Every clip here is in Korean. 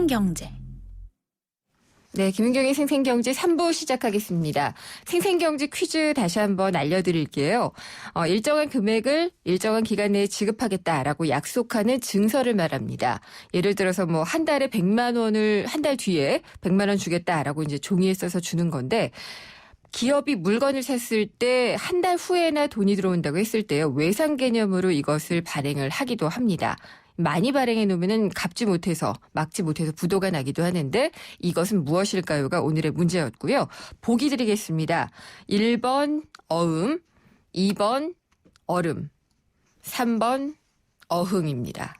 생생경제. 네, 김은경의 생생경제 3부 시작하겠습니다. 생생경제 퀴즈 다시 한번 알려드릴게요. 일정한 금액을 일정한 기간 내에 지급하겠다라고 약속하는 증서를 말합니다. 예를 들어서 뭐 한 달에 100만 원을 한 달 뒤에 100만 원 주겠다라고 이제 종이에 써서 주는 건데 기업이 물건을 샀을 때 한 달 후에나 돈이 들어온다고 했을 때요. 외상 개념으로 이것을 발행을 하기도 합니다. 많이 발행해 놓으면은 막지 못해서 부도가 나기도 하는데 이것은 무엇일까요가 오늘의 문제였고요. 보기 드리겠습니다. 1번 어음, 2번 얼음, 3번 어흥입니다.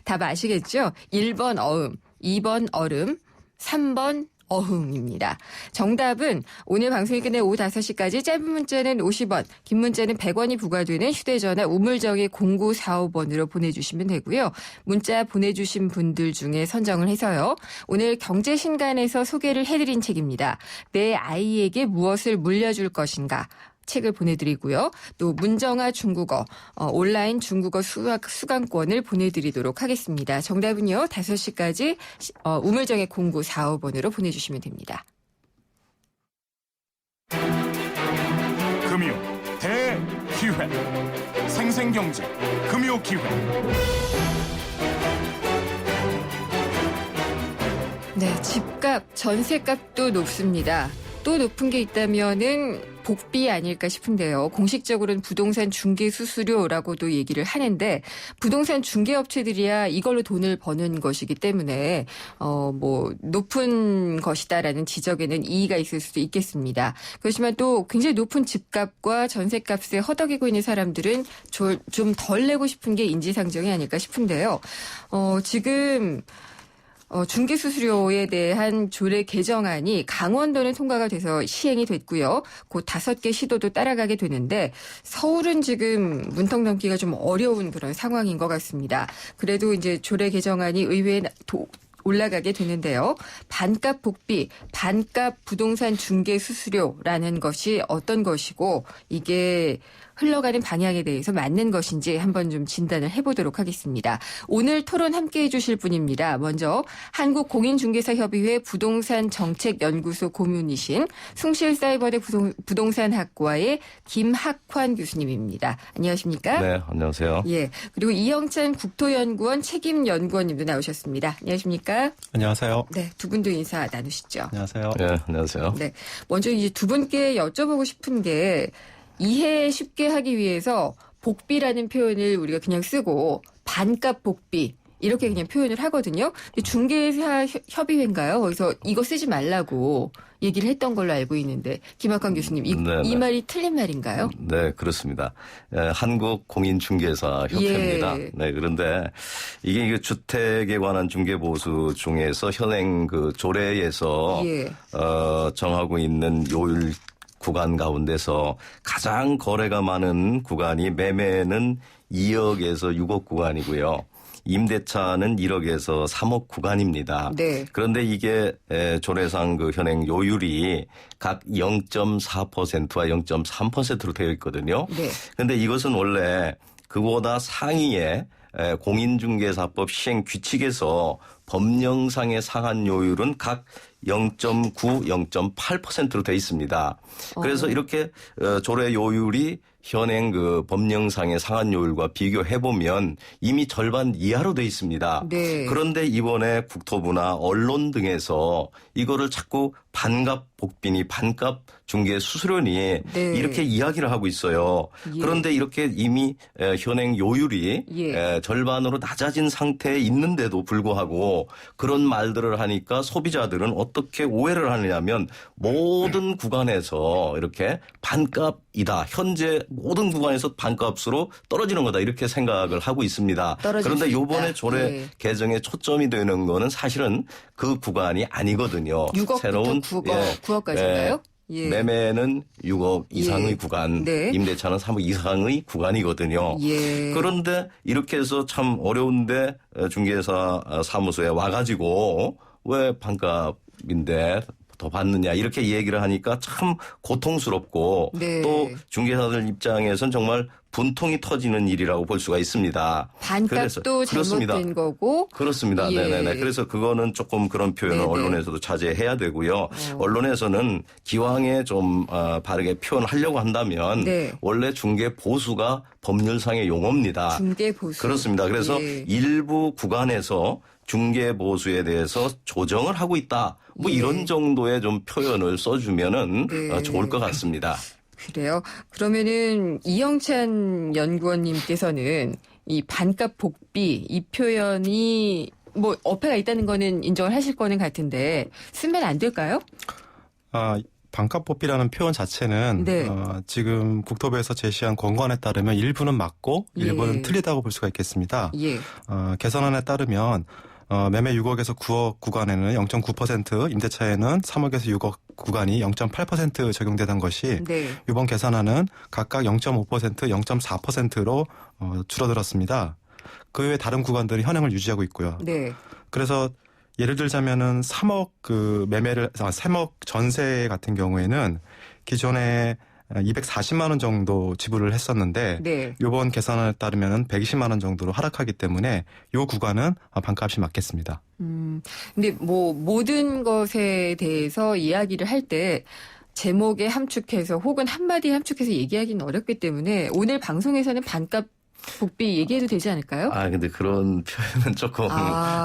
답 아시겠죠? 1번 어음, 2번 얼음, 3번 어흥입니다. 정답은 오늘 방송이 끝내 오후 5시까지 짧은 문자는 50원, 긴 문자는 100원이 부과되는 휴대전화 우물정의 0945번으로 보내주시면 되고요. 문자 보내주신 분들 중에 선정을 해서요. 오늘 경제신간에서 소개를 해드린 책입니다. 내 아이에게 무엇을 물려줄 것인가. 책을 보내드리고요. 또 문정아 중국어, 온라인 중국어 수강권을 보내드리도록 하겠습니다. 정답은요. 5시까지 우물정의 0945번으로 보내주시면 됩니다. 금요 대기회 생생경제 금요기회. 네, 집값, 전세값도 높습니다. 또 높은 게 있다면은 복비 아닐까 싶은데요. 공식적으로는 부동산 중개 수수료라고도 얘기를 하는데 부동산 중개업체들이야 이걸로 돈을 버는 것이기 때문에 높은 것이다라는 지적에는 이의가 있을 수도 있겠습니다. 그렇지만 또 굉장히 높은 집값과 전세값에 허덕이고 있는 사람들은 좀 덜 내고 싶은 게 인지상정이 아닐까 싶은데요. 지금 중개수수료에 대한 조례 개정안이 강원도는 통과가 돼서 시행이 됐고요. 곧 5개 시도도 따라가게 되는데 서울은 지금 문턱 넘기가 좀 어려운 그런 상황인 것 같습니다. 그래도 이제 조례 개정안이 의회에 올라가게 되는데요. 반값 복비, 반값 부동산 중개 수수료라는 것이 어떤 것이고 이게 흘러가는 방향에 대해서 맞는 것인지 한번 좀 진단을 해보도록 하겠습니다. 오늘 토론 함께해 주실 분입니다. 먼저 한국공인중개사협의회 부동산정책연구소 고문이신 숭실사이버대 부동산학과의 김학환 교수님입니다. 안녕하십니까? 네, 안녕하세요. 예, 그리고 이영찬 국토연구원 책임연구원님도 나오셨습니다. 안녕하십니까? 안녕하세요. 네, 두 분도 인사 나누시죠. 안녕하세요. 네, 안녕하세요. 네, 먼저 이제 두 분께 여쭤보고 싶은 게 이해 쉽게 하기 위해서 복비라는 표현을 우리가 그냥 쓰고 반값 복비 이렇게 그냥 표현을 하거든요. 근데 중개사 협의회인가요? 거기서 이거 쓰지 말라고 얘기를 했던 걸로 알고 있는데 김학환 교수님 이 말이 틀린 말인가요? 네, 그렇습니다. 한국공인중개사협회입니다. 예. 네, 그런데 이게 주택에 관한 중개보수 중에서 현행 그 조례에서 예. 정하고 있는 요율 구간 가운데서 가장 거래가 많은 구간이 매매는 2억에서 6억 구간이고요. 임대차는 1억에서 3억 구간입니다. 네. 그런데 이게 조례상 그 현행 요율이 각 0.4%와 0.3%로 되어 있거든요. 네. 그런데 이것은 원래 그보다 상위의 공인중개사법 시행 규칙에서 법령상의 상한 요율은 각 0.9, 0.8%로 되어 있습니다. 그래서 이렇게 조례 요율이 현행 그 법령상의 상한 요율과 비교해 보면 이미 절반 이하로 돼 있습니다. 네. 그런데 이번에 국토부나 언론 등에서 이거를 자꾸 반값 복비니 반값 중개 수수료니 네. 이렇게 이야기를 하고 있어요. 예. 그런데 이렇게 이미 현행 요율이 예. 절반으로 낮아진 상태에 있는데도 불구하고 그런 말들을 하니까 소비자들은 어떻게 오해를 하느냐면 모든 구간에서 이렇게 반값이다. 현재 모든 구간에서 반값으로 떨어지는 거다. 이렇게 생각을 하고 있습니다. 그런데 이번에 조례 예. 개정에 초점이 되는 거는 사실은 그 구간이 아니거든요. 6억부터 9억까지인가요? 예. 매매는 6억 이상의 예. 구간, 네. 임대차는 3억 이상의 구간이거든요. 예. 그런데 이렇게 해서 참 어려운데 중개사 사무소에 와가지고 왜 반값인데 더 받느냐 이렇게 얘기를 하니까 참 고통스럽고 네. 또 중개사들 입장에서는 정말 분통이 터지는 일이라고 볼 수가 있습니다. 반값도 잘못된 거고. 그렇습니다. 예. 네네네. 그래서 그거는 조금 그런 표현을 네네. 언론에서도 자제해야 되고요. 언론에서는 기왕에 좀 바르게 표현하려고 한다면 네. 원래 중개 보수가 법률상의 용어입니다. 중개 보수. 그렇습니다. 그래서 예. 일부 구간에서 중개 보수에 대해서 조정을 하고 있다. 뭐 예. 이런 정도의 좀 표현을 써주면은 네. 좋을 것 같습니다. 그래요. 그러면은 이영찬 연구원님께서는 이 반값 복비 이 표현이 뭐 어폐가 있다는 거는 인정을 하실 거는 같은데 쓰면 안 될까요? 반값법이라는 표현 자체는 네. 지금 국토부에서 제시한 권고안에 따르면 일부는 맞고 일부는 예. 틀리다고 볼 수가 있겠습니다. 예. 개선안에 따르면 매매 6억에서 9억 구간에는 0.9%, 임대차에는 3억에서 6억 구간이 0.8% 적용되던 것이 네. 이번 개선안은 각각 0.5%, 0.4%로 줄어들었습니다. 그 외에 다른 구간들이 현행을 유지하고 있고요. 네. 그래서 예를 들자면은 3억 3억 전세 같은 경우에는 기존에 240만 원 정도 지불을 했었는데 네. 이번 개선안에 따르면은 120만 원 정도로 하락하기 때문에 이 구간은 반값이 맞겠습니다. 근데 뭐 모든 것에 대해서 이야기를 할 때 제목에 함축해서 혹은 한마디에 함축해서 얘기하기는 어렵기 때문에 오늘 방송에서는 반값 복비 얘기해도 되지 않을까요? 근데 그런 표현은 조금.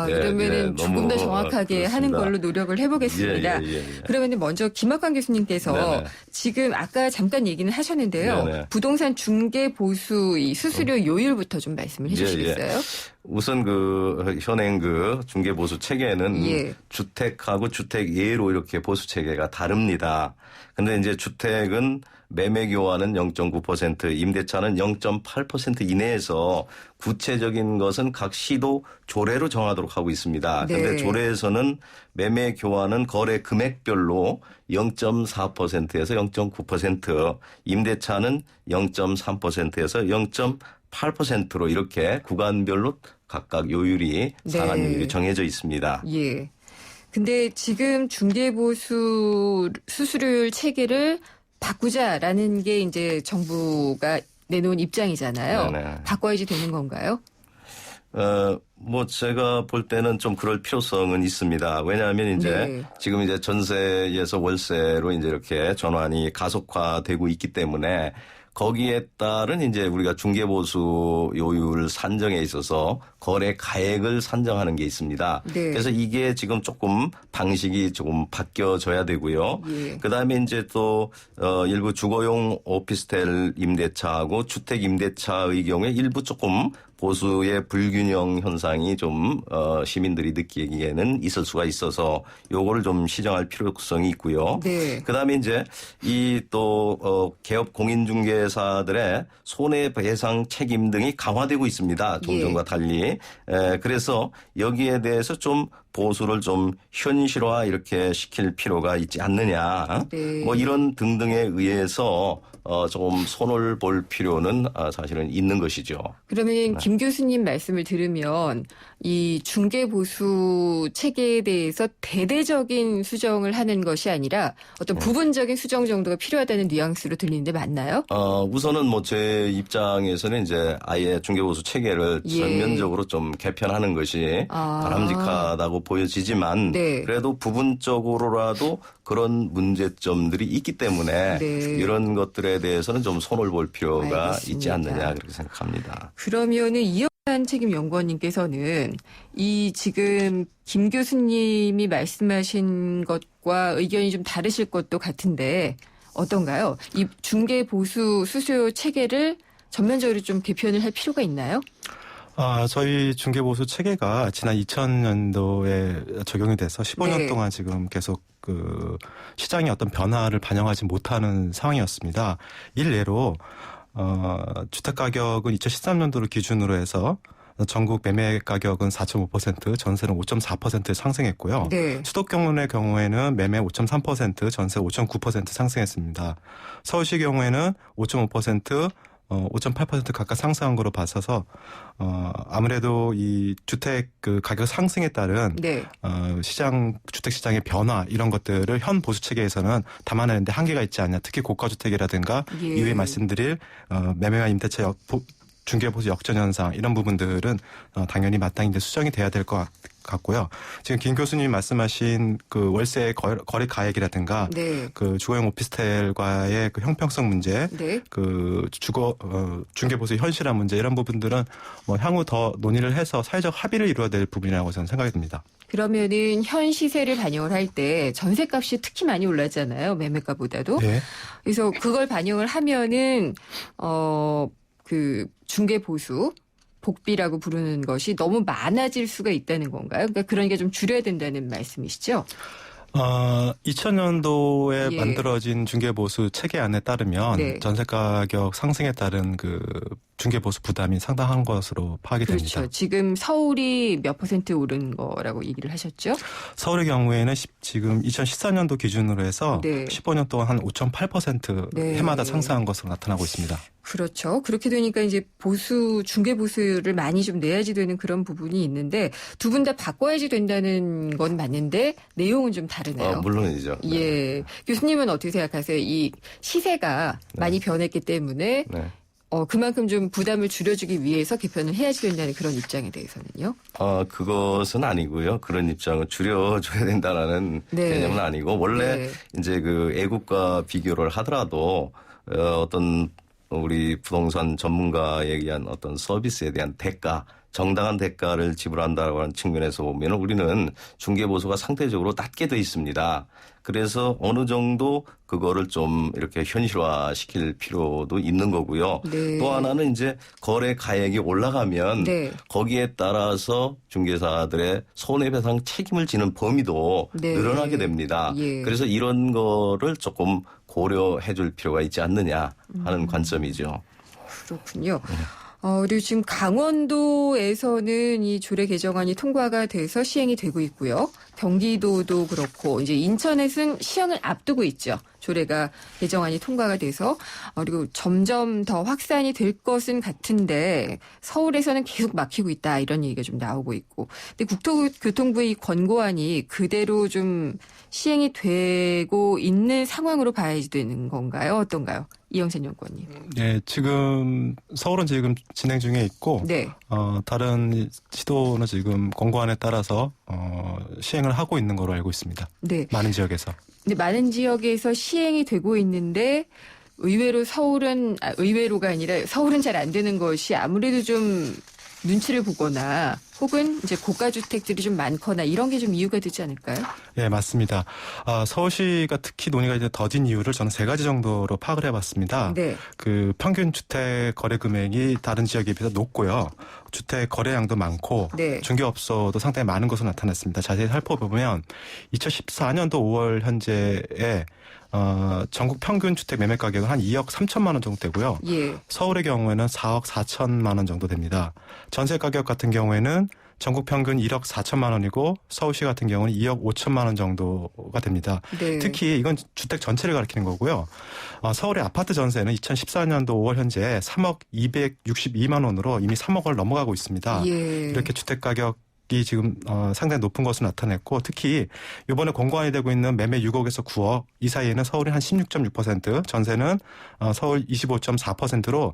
그러면은 조금 더 정확하게 하는 걸로 노력을 해보겠습니다. 예. 그러면은 먼저 김학관 교수님께서 네네. 지금 아까 잠깐 얘기는 하셨는데요. 네네. 부동산 중개 보수 이 수수료 요율부터 좀 말씀을 해주시겠어요? 우선 현행 중개 보수 체계는 예. 주택하고 주택 예로 이렇게 보수 체계가 다릅니다. 근데 이제 주택은 매매 교환은 0.9%, 임대차는 0.8% 이내에서 구체적인 것은 각 시도 조례로 정하도록 하고 있습니다. 그런데 네. 조례에서는 매매 교환은 거래 금액별로 0.4%에서 0.9%, 임대차는 0.3%에서 0.8%로 이렇게 구간별로 각각 요율이 상한 요율이 정해져 있습니다. 예. 근데 지금 중개보수 수수료율 체계를 바꾸자라는 게 이제 정부가 내놓은 입장이잖아요. 네네. 바꿔야지 되는 건가요? 제가 볼 때는 좀 그럴 필요성은 있습니다. 왜냐하면 네. 지금 전세에서 월세로 이렇게 전환이 가속화되고 있기 때문에 거기에 따른 우리가 중개보수 요율 산정에 있어서 거래 가액을 산정하는 게 있습니다. 네. 그래서 이게 지금 조금 방식이 조금 바뀌어져야 되고요. 예. 그다음에 또 일부 주거용 오피스텔 임대차하고 주택 임대차의 경우에 일부 조금 보수의 불균형 현상이 좀 시민들이 느끼기에는 있을 수가 있어서 요거를 좀 시정할 필요성이 있고요. 네. 그다음에 이 또 개업 공인중개사들의 손해배상 책임 등이 강화되고 있습니다. 종전과 달리. 그래서 여기에 대해서 좀 보수를 좀 현실화 이렇게 시킬 필요가 있지 않느냐. 네. 이런 등등에 의해서 조금 손을 볼 필요는 사실은 있는 것이죠. 그러면 김 교수님 말씀을 들으면 이 중개보수 체계에 대해서 대대적인 수정을 하는 것이 아니라 어떤 부분적인 수정 정도가 필요하다는 뉘앙스로 들리는데 맞나요? 우선은 제 입장에서는 아예 중개보수 체계를 예. 전면적으로 좀 개편하는 것이 바람직하다고 보여지지만 네. 그래도 부분적으로라도 그런 문제점들이 있기 때문에 네. 이런 것들에 대해서는 좀 손을 볼 필요가 알겠습니다. 있지 않느냐 그렇게 생각합니다. 그러면은 이영찬 책임연구원님께서는 이 지금 김 교수님이 말씀하신 것과 의견이 좀 다르실 것도 같은데 어떤가요? 이 중개보수 수수료 체계를 전면적으로 좀 개편을 할 필요가 있나요? 저희 중개보수 체계가 지난 2000년도에 적용이 돼서 15년 네. 동안 지금 계속 시장의 어떤 변화를 반영하지 못하는 상황이었습니다. 일례로 주택 가격은 2013년도를 기준으로 해서 전국 매매 가격은 4.5%, 전세는 5.4% 상승했고요. 네. 수도권의 경우에는 매매 5.3%, 전세 5.9% 상승했습니다. 서울시 경우에는 5.5%, 5.8% 가까이 상승한 거로 봐서서 아무래도 이 주택 그 가격 상승에 따른 네. 주택 시장의 변화 이런 것들을 현 보수 체계에서는 담아내는데 한계가 있지 않냐. 특히 고가 주택이라든가 예. 이후에 말씀드릴 매매와 임대차 중개보수 역전 현상 이런 부분들은 당연히 마땅히 수정이 돼야 될 것 같고요. 지금 김 교수님이 말씀하신 그 월세 거래 가액이라든가 네. 그 주거용 오피스텔과의 그 형평성 문제, 네. 그 중개보수 현실화 문제 이런 부분들은 뭐 향후 더 논의를 해서 사회적 합의를 이루어야 될 부분이라고 저는 생각이 듭니다. 그러면은 현 시세를 반영을 할 때 전세값이 특히 많이 올랐잖아요. 매매가보다도. 네. 그래서 그걸 반영을 하면은 그 중개 보수 복비라고 부르는 것이 너무 많아질 수가 있다는 건가요? 그러니까 좀 줄여야 된다는 말씀이시죠? 2000년도에 예. 만들어진 중개보수 체계안에 따르면 네. 전세 가격 상승에 따른 그 중개보수 부담이 상당한 것으로 파악이 그렇죠. 됩니다. 지금 서울이 몇 % 오른 거라고 얘기를 하셨죠? 서울의 경우에는 지금 2014년도 기준으로 해서 네. 15년 동안 한 5.8% 네. 해마다 상승한 것으로 나타나고 있습니다. 그렇죠. 그렇게 되니까 이제 중개 보수를 많이 좀 내야지 되는 그런 부분이 있는데 두 분 다 바꿔야지 된다는 건 맞는데 내용은 좀 다르네요. 물론이죠. 네. 예. 교수님은 어떻게 생각하세요? 이 시세가 많이 변했기 때문에 네. 그만큼 좀 부담을 줄여주기 위해서 개편을 해야지 된다는 그런 입장에 대해서는요? 그것은 아니고요. 그런 입장은 줄여줘야 된다라는 네. 개념은 아니고 원래 네. 이제 그 애국과 비교를 하더라도 어떤 우리 부동산 전문가에 의한 어떤 서비스에 대한 대가, 정당한 대가를 지불한다고 하는 측면에서 보면 우리는 중개보수가 상대적으로 낮게 돼 있습니다. 그래서 어느 정도 그거를 좀 이렇게 현실화시킬 필요도 있는 거고요. 네. 또 하나는 이제 거래 가액이 올라가면 네. 거기에 따라서 중개사들의 손해배상 책임을 지는 범위도 네. 늘어나게 됩니다. 예. 그래서 이런 거를 조금 고려해 줄 필요가 있지 않느냐 하는 관점이죠. 그렇군요. 그리고 지금 강원도에서는 이 조례 개정안이 통과가 돼서 시행이 되고 있고요. 경기도도 그렇고 이제 인천에서는 시행을 앞두고 있죠. 조례가 개정안이 통과가 돼서 그리고 점점 더 확산이 될 것은 같은데 서울에서는 계속 막히고 있다 이런 얘기가 좀 나오고 있고. 근데 국토교통부의 권고안이 그대로 좀 시행이 되고 있는 상황으로 봐야지 되는 건가요? 어떤가요? 이영찬 연구원님. 네, 서울은 지금 진행 중에 있고 네. 다른 시도는 지금 권고안에 따라서 시행을 하고 있는 걸로 알고 있습니다. 네. 많은 지역에서. 근데 많은 지역에서 시행이 되고 있는데 의외로가 아니라 서울은 잘 안 되는 것이 아무래도 좀 눈치를 보거나 혹은 이제 고가 주택들이 좀 많거나 이런 게 좀 이유가 되지 않을까요? 네, 맞습니다. 서울시가 특히 논의가 이제 더딘 이유를 저는 3가지 정도로 파악을 해봤습니다. 네. 그 평균 주택 거래 금액이 다른 지역에 비해서 높고요. 주택 거래량도 많고 네. 중개업소도 상당히 많은 것으로 나타났습니다. 자세히 살펴보면 2014년도 5월 현재에 전국 평균 주택 매매 가격은 한 2억 3천만 원 정도 되고요. 예. 서울의 경우에는 4억 4천만 원 정도 됩니다. 전세 가격 같은 경우에는 전국 평균 1억 4천만 원이고 서울시 같은 경우는 2억 5천만 원 정도가 됩니다. 네. 특히 이건 주택 전체를 가리키는 거고요. 서울의 아파트 전세는 2014년도 5월 현재 3억 262만 원으로 이미 3억을 넘어가고 있습니다. 예. 이렇게 주택 가격이 지금 상당히 높은 것으로 나타냈고 특히 이번에 권고안이 되고 있는 매매 6억에서 9억 이 사이에는 서울이 한 16.6%, 전세는 서울 25.4%로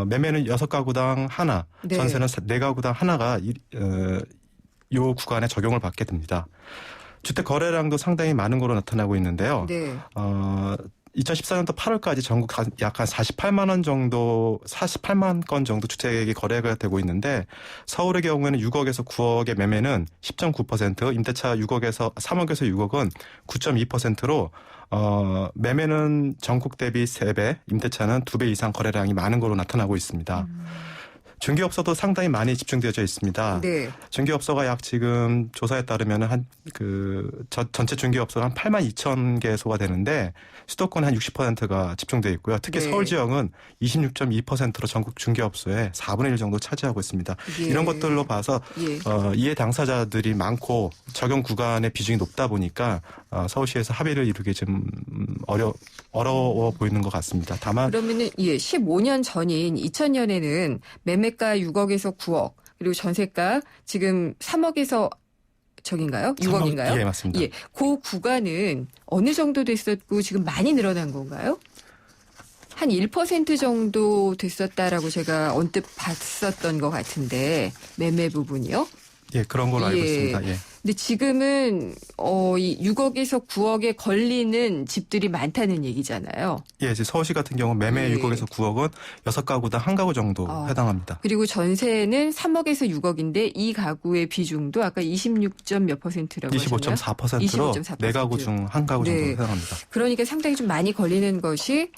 매매는 6가구당 하나, 네. 전세는 4가구당 하나가 요 구간에 적용을 받게 됩니다. 주택 거래량도 상당히 많은 거로 나타나고 있는데요. 네. 2014년도 8월까지 전국 약 한 48만 건 정도 주택이 거래가 되고 있는데 서울의 경우에는 6억에서 9억의 매매는 10.9%, 임대차 3억에서 6억은 9.2%로 매매는 전국 대비 3배, 임대차는 2배 이상 거래량이 많은 걸로 나타나고 있습니다. 중개업소도 상당히 많이 집중되어져 있습니다. 네. 중개업소가 약 지금 조사에 따르면 전체 중개업소가 한 8만 2천 개소가 되는데 수도권 한 60%가 집중되어 있고요. 특히 네. 서울 지역은 26.2%로 전국 중개업소의 4분의 1 정도 차지하고 있습니다. 예. 이런 것들로 봐서 예. 이해 당사자들이 많고 적용 구간의 비중이 높다 보니까 서울시에서 합의를 이루기 좀 어려워 보이는 것 같습니다. 다만 그러면은 15년 전인 2000년에는 매매가 6억에서 9억 그리고 전세가 지금 3억에서 저긴가요? 6억인가요? 예, 맞습니다. 예, 그 구간은 어느 정도 됐었고 지금 많이 늘어난 건가요? 한 1% 정도 됐었다라고 제가 언뜻 봤었던 것 같은데 매매 부분이요? 예, 그런 걸로 알고 예. 있습니다. 예. 근데 지금은 이 6억에서 9억에 걸리는 집들이 많다는 얘기잖아요. 예, 이제 서울시 같은 경우 매매 예. 6억에서 9억은 6가구당 1가구 정도 해당합니다. 그리고 전세는 3억에서 6억인데 이 가구의 비중도 아까 26점 몇 %라고 하셨나요? 25.4%로 25.4%. 4가구 중 1가구 정도 네. 해당합니다. 그러니까 상당히 좀 많이 걸리는 것이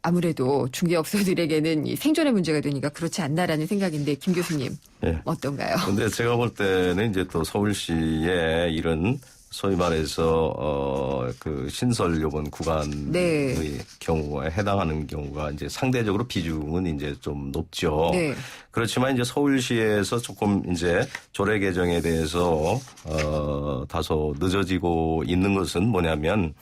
아무래도 중개업소들에게는 이 생존의 문제가 되니까 그렇지 않나라는 생각인데 김 교수님 예. 어떤가요? 근데 제가 볼 때는 이제 또 서울시의 이런 소위 말해서 그 신설 요번 구간의 네. 경우에 해당하는 경우가 이제 상대적으로 비중은 이제 좀 높죠. 네. 그렇지만 이제 서울시에서 조금 이제 조례 개정에 대해서 다소 늦어지고 있는 것은 뭐냐면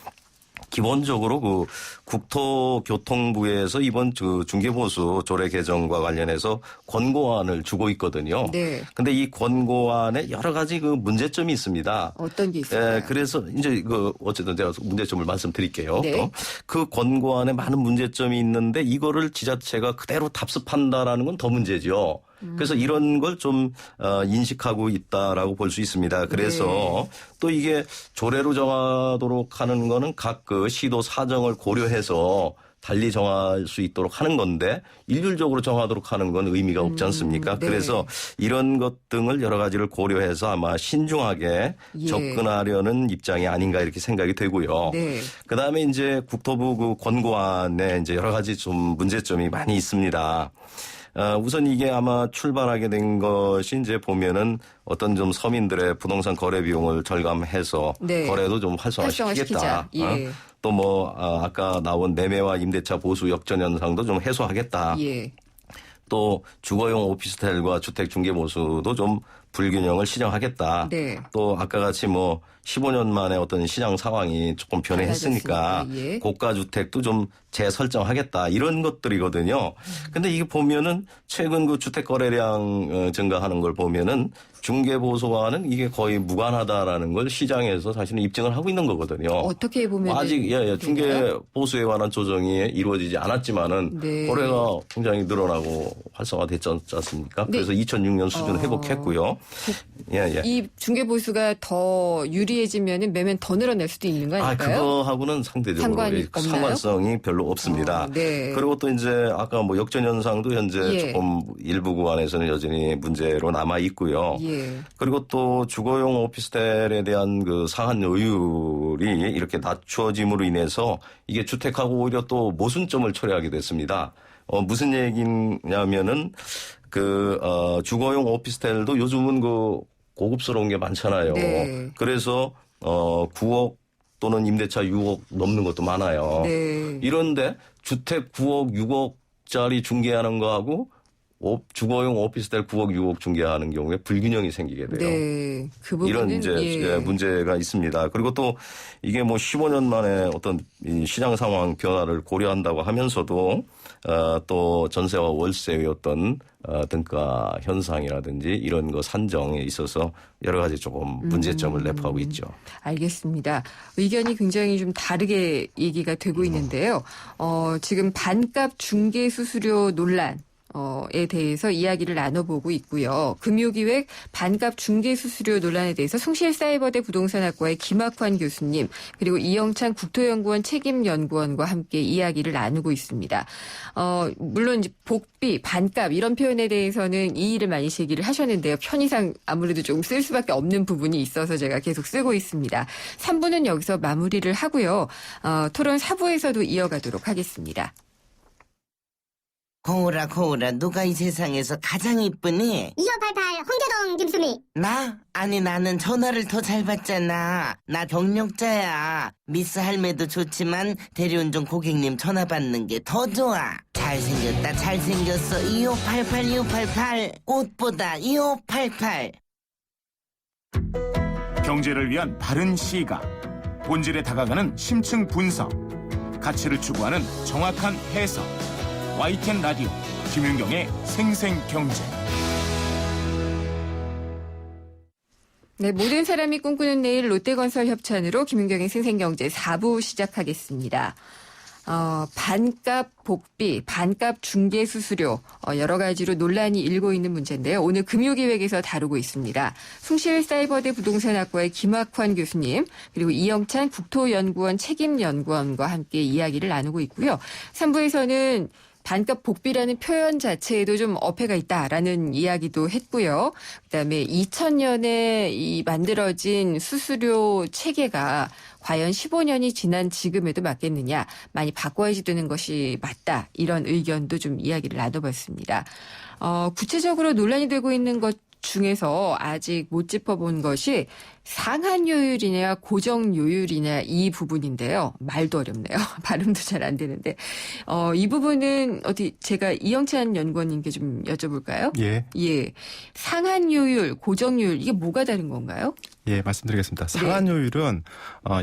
기본적으로 그 국토교통부에서 이번 중개보수 조례 개정과 관련해서 권고안을 주고 있거든요. 네. 근데 이 권고안에 여러 가지 그 문제점이 있습니다. 어떤 게 있을까요? 예, 그래서 이제 어쨌든 제가 문제점을 말씀드릴게요. 네. 또 그 권고안에 많은 문제점이 있는데 이거를 지자체가 그대로 답습한다라는 건 더 문제죠. 그래서 이런 걸 좀 인식하고 있다라고 볼 수 있습니다. 그래서 네. 또 이게 조례로 정하도록 하는 거는 각 그 시도 사정을 고려해서 달리 정할 수 있도록 하는 건데 일률적으로 정하도록 하는 건 의미가 없지 않습니까? 네. 그래서 이런 것 등을 여러 가지를 고려해서 아마 신중하게 예. 접근하려는 입장이 아닌가 이렇게 생각이 되고요. 네. 그다음에 이제 국토부 그 권고안에 이제 여러 가지 좀 문제점이 많이 있습니다. 우선 이게 아마 출발하게 된 것이 이제 보면은 어떤 좀 서민들의 부동산 거래 비용을 절감해서 네. 거래도 좀 활성화시키겠다. 활성화시키자. 예. 또 뭐 아까 나온 매매와 임대차 보수 역전 현상도 좀 해소하겠다. 예. 또 주거용 오피스텔과 주택 중개 보수도 좀 불균형을 시정하겠다. 네. 또 아까 같이 뭐 15년 만에 어떤 시장 상황이 조금 변해했으니까 달라졌으니까, 예. 고가 주택도 좀 재설정하겠다 이런 것들이거든요. 근데 이게 보면은 최근 그 주택 거래량 증가하는 걸 보면은 중개 보수와는 이게 거의 무관하다라는 걸 시장에서 사실은 입증을 하고 있는 거거든요. 어떻게 보면 아직 중개 보수에 관한 조정이 이루어지지 않았지만은 네. 거래가 굉장히 늘어나고 활성화됐지 않습니까? 네. 그래서 2006년 수준 회복했고요. 예. 이 중개 보수가 더 유리해지면은 매매는 더 늘어날 수도 있는 거 아닐까요? 그거하고는 상대적으로 상관이 없나요? 상관성이 별로 없습니다. 네. 그리고 또 이제 아까 뭐 역전 현상도 현재 예. 조금 일부 구간에서는 여전히 문제로 남아 있고요. 예. 그리고 또 주거용 오피스텔에 대한 그 상한여율이 이렇게 낮추어짐으로 인해서 이게 주택하고 오히려 또 모순점을 초래하게 됐습니다. 무슨 얘기냐면은 주거용 오피스텔도 요즘은 고급스러운 게 많잖아요. 네. 그래서 9억 또는 임대차 6억 넘는 것도 많아요. 네. 이런데 주택 9억, 6억짜리 중개하는 거하고 주거용 오피스텔 9억, 6억 중개하는 경우에 불균형이 생기게 돼요. 네. 그 부분은 이런 이제 문제가 있습니다. 그리고 또 이게 뭐 15년 만에 어떤 이 시장 상황 변화를 고려한다고 하면서도 또 전세와 월세의 어떤 등가 현상이라든지 이런 거 산정에 있어서 여러 가지 조금 문제점을 내포하고 있죠. 알겠습니다. 의견이 굉장히 좀 다르게 얘기가 되고 있는데요. 지금 반값 중개 수수료 논란 에 대해서 이야기를 나눠보고 있고요. 금요기획 반값 중개수수료 논란에 대해서 숭실사이버대 부동산학과의 김학환 교수님 그리고 이영찬 국토연구원 책임연구원과 함께 이야기를 나누고 있습니다. 물론 이제 복비, 반값 이런 표현에 대해서는 이의를 많이 제기를 하셨는데요. 편의상 아무래도 좀 쓸 수밖에 없는 부분이 있어서 제가 계속 쓰고 있습니다. 3부는 여기서 마무리를 하고요. 토론 4부에서도 이어가도록 하겠습니다. 고우라 고우라 누가 이 세상에서 가장 이쁘니? 2588 홍대동 김수미. 나? 아니 나는 전화를 더 잘 받잖아. 나 경력자야. 미스 할매도 좋지만 대리운전 고객님 전화 받는 게 더 좋아. 잘생겼다 잘생겼어. 2588 2588 꽃보다 2588. 경제를 위한 바른 시각, 본질에 다가가는 심층 분석, 가치를 추구하는 정확한 해석. YTN 라디오 김윤경의 생생경제. 네, 모든 사람이 꿈꾸는 내일 롯데건설 협찬으로 김윤경의 생생경제 4부 시작하겠습니다. 반값 복비, 반값 중개 수수료 여러 가지로 논란이 일고 있는 문제인데요. 오늘 금요기획에서 다루고 있습니다. 숭실사이버대 부동산학과의 김학환 교수님 그리고 이영찬 국토연구원 책임연구원과 함께 이야기를 나누고 있고요. 3부에서는 반값 복비라는 표현 자체에도 좀 어폐가 있다라는 이야기도 했고요. 그다음에 2000년에 이 만들어진 수수료 체계가 과연 15년이 지난 지금에도 맞겠느냐, 많이 바꿔야지 되는 것이 맞다, 이런 의견도 좀 이야기를 나눠봤습니다. 구체적으로 논란이 되고 있는 것 중에서 아직 못 짚어본 것이 상한요율이냐 고정요율이냐 이 부분인데요. 말도 어렵네요. 발음도 잘 안 되는데 이 부분은 어디 제가 이영찬 연구원님께 좀 여쭤볼까요? 예. 예, 상한요율, 고정요율 이게 뭐가 다른 건가요? 예, 말씀드리겠습니다. 상한요율은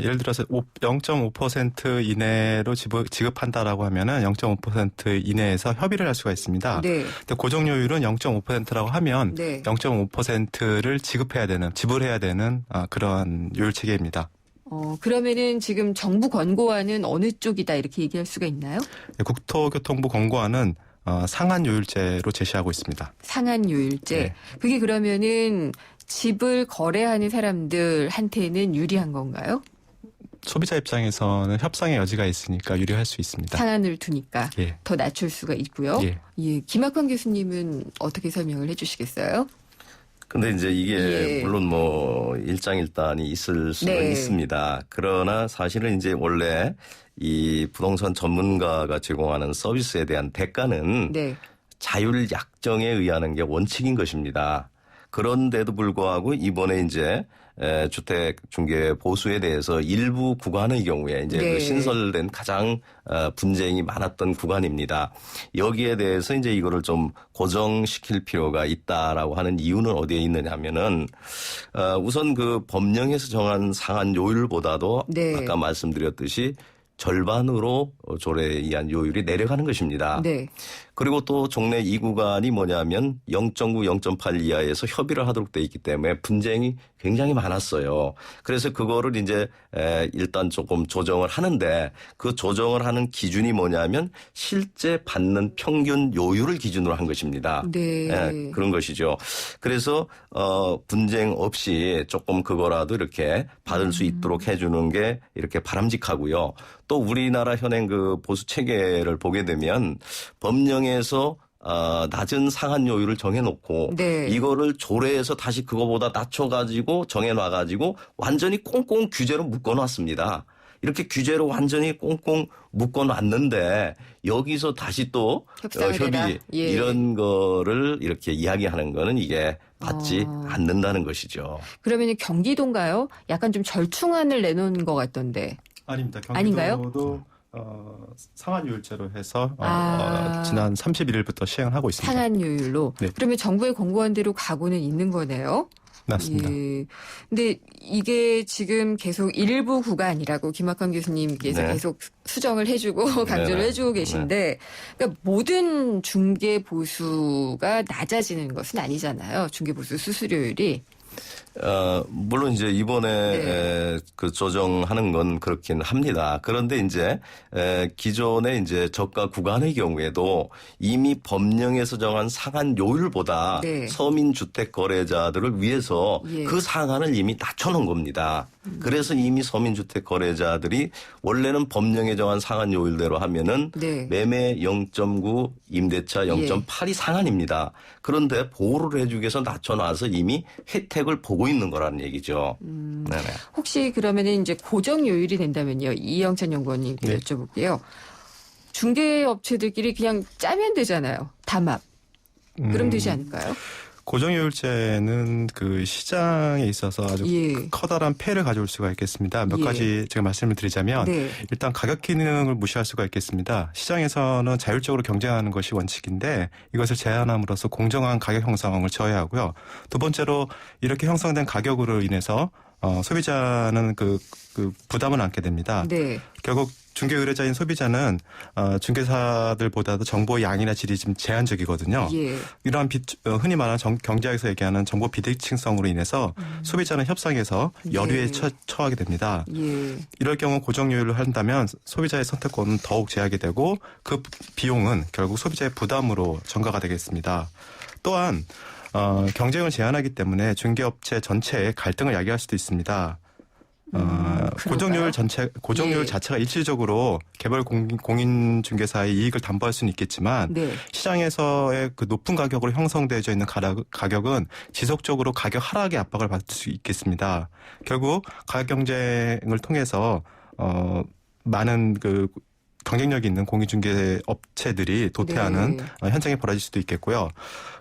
예를 들어서 0.5% 이내로 지급한다라고 하면은 0.5% 이내에서 협의를 할 수가 있습니다. 네. 근데 고정요율은 0.5%라고 하면 네. 0.5%를 지불해야 되는 그러한 요율 체계입니다. 그러면은 지금 정부 권고안은 어느 쪽이다 이렇게 얘기할 수가 있나요? 예, 국토교통부 권고안은 상한요율제로 제시하고 있습니다. 상한요율제. 네. 그게 그러면은 집을 거래하는 사람들한테는 유리한 건가요? 소비자 입장에서는 협상의 여지가 있으니까 유리할 수 있습니다. 상한을 두니까 예. 더 낮출 수가 있고요. 예. 예, 김학환 교수님은 어떻게 설명을 해주시겠어요? 근데 이제 이게 예. 물론 뭐 일장일단이 있을 수는 네. 있습니다. 그러나 사실은 이제 원래 이 부동산 전문가가 제공하는 서비스에 대한 대가는 네. 자율 약정에 의하는 게 원칙인 것입니다. 그런데도 불구하고 이번에 이제 주택 중개 보수에 대해서 일부 구간의 경우에 이제 네. 그 신설된 가장 분쟁이 많았던 구간입니다. 여기에 대해서 이제 이거를 좀 고정시킬 필요가 있다라고 하는 이유는 어디에 있느냐면은 우선 그 법령에서 정한 상한 요율보다도 네. 아까 말씀드렸듯이 절반으로 조례에 의한 요율이 내려가는 것입니다. 네. 그리고 또 종래 이 구간이 뭐냐면 0.9, 0.8 이하에서 협의를 하도록 돼 있기 때문에 분쟁이 굉장히 많았어요. 그래서 그거를 이제 일단 조금 조정을 하는데 그 조정을 하는 기준이 뭐냐면 실제 받는 평균 요율을 기준으로 한 것입니다. 네. 예, 그런 것이죠. 그래서 분쟁 없이 조금 그거라도 이렇게 받을 수 있도록 해주는 게 이렇게 바람직하고요. 또 우리나라 현행 그 보수 체계를 보게 되면 법령에서 낮은 상한 요율을 정해놓고 네. 이거를 조례에서 다시 그거보다 낮춰가지고 정해놔가지고 완전히 꽁꽁 규제로 묶어놨습니다. 이렇게 규제로 완전히 꽁꽁 묶어놨는데 여기서 다시 또 협상을 해라. 협의 예. 이런 거를 이렇게 이야기하는 거는 이게 맞지 않는다는 것이죠. 그러면 경기도인가요? 약간 좀 절충안을 내놓은 것 같던데. 아닙니다. 아닌가요? 경기도도 상한요율제로 해서 아. 지난 31일부터 시행을 하고 있습니다. 상한요율로. 네. 그러면 정부의 권고안대로 가고는 있는 거네요. 맞습니다. 예. 근데 이게 지금 계속 일부 구간이라고 김학환 교수님께서 네. 계속 수정을 해주고 강조를 네네. 해주고 계신데 그러니까 모든 중개 보수가 낮아지는 것은 아니잖아요. 중개 보수 수수료율이. 물론 이제 이번에 네. 그 조정하는 건 그렇긴 합니다. 그런데 이제 기존의 이제 저가 구간의 경우에도 이미 법령에서 정한 상한 요율보다 네. 서민 주택 거래자들을 위해서 예. 그 상한을 이미 낮춰놓은 겁니다. 그래서 이미 서민 주택 거래자들이 원래는 법령에 정한 상한 요율대로 하면은 네. 매매 0.9, 임대차 0.8이 상한입니다. 그런데 보호를 해주기 위해서 낮춰놔서 이미 혜택을 보고 있는 거라는 얘기죠. 네네. 혹시 그러면은 이제 고정 요율이 된다면요. 이영찬 연구원님께 네. 여쭤볼게요. 중개업체들끼리 그냥 짜면 되잖아요. 담합. 그럼 되지 않을까요? 고정요율제는 그 시장에 있어서 아주 예. 커다란 폐해를 가져올 수가 있겠습니다. 몇 예. 가지 제가 말씀을 드리자면 네. 일단 가격 기능을 무시할 수가 있겠습니다. 시장에서는 자율적으로 경쟁하는 것이 원칙인데 이것을 제한함으로써 공정한 가격 형성을 저해하고요. 두 번째로 이렇게 형성된 가격으로 인해서 소비자는 그 부담을 안게 됩니다. 네. 결국 중개 의뢰자인 소비자는 중개사들보다도 정보의 양이나 질이 좀 제한적이거든요. 예. 이러한 흔히 말하는 경제학에서 얘기하는 정보 비대칭성으로 인해서 소비자는 협상에서 열의에 네. 처하게 됩니다. 예. 이럴 경우 고정요율을 한다면 소비자의 선택권은 더욱 제약이 되고 그 비용은 결국 소비자의 부담으로 전가가 되겠습니다. 또한 경쟁을 제한하기 때문에 중개업체 전체에 갈등을 야기할 수도 있습니다. 고정요율 예. 자체가 일시적으로 개별 공인중개사의 이익을 담보할 수는 있겠지만 네. 시장에서의 그 높은 가격으로 형성되어져 있는 가격은 지속적으로 가격 하락의 압박을 받을 수 있겠습니다. 결국 가격 경쟁을 통해서 많은 그 경쟁력이 있는 공인중개 업체들이 도태하는 네. 현상이 벌어질 수도 있겠고요.